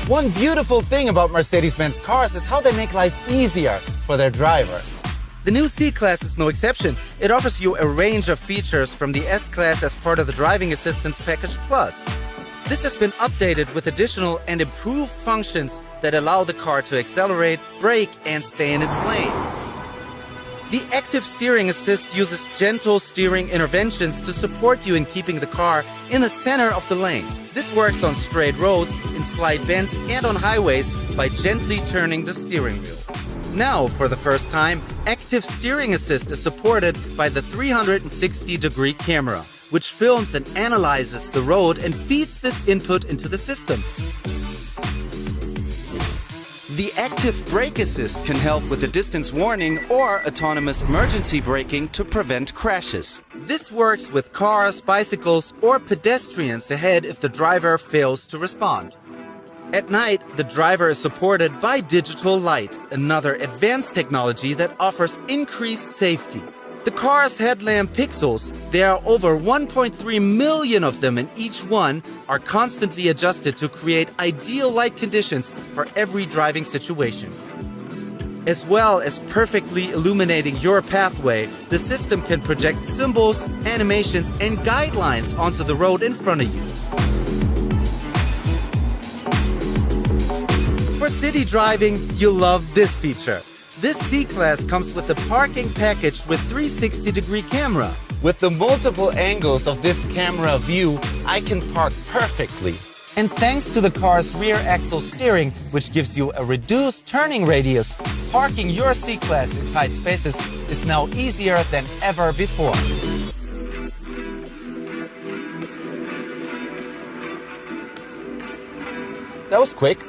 One beautiful thing about Mercedes-Benz cars is how they make life easier for their drivers. The new C-Class is no exception. It offers you a range of features from the S-Class as part of the Driving Assistance Package Plus. This has been updated with additional and improved functions that allow the car to accelerate, brake, and stay in its lane. The Active Steering Assist uses gentle steering interventions to support you in keeping the car in the center of the lane. This works on straight roads, in slight bends, and on highways by gently turning the steering wheel. Now, for the first time, Active Steering Assist is supported by the 360-degree camera, which films and analyzes the road and feeds this input into the system. The Active Brake Assist can help with the distance warning or autonomous emergency braking to prevent crashes. This works with cars, bicycles, or pedestrians ahead if the driver fails to respond. At night, the driver is supported by digital light, another advanced technology that offers increased safety. The car's headlamp pixels, there are over 1.3 million of them, and each one are constantly adjusted to create ideal light conditions for every driving situation. As well as perfectly illuminating your pathway, the system can project symbols, animations, and guidelines onto the road in front of you. For city driving, you'll love this feature. This C-Class comes with a parking package with 360-degree camera. With the multiple angles of this camera view, I can park perfectly. And thanks to the car's rear axle steering, which gives you a reduced turning radius, parking your C-Class in tight spaces is now easier than ever before. That was quick.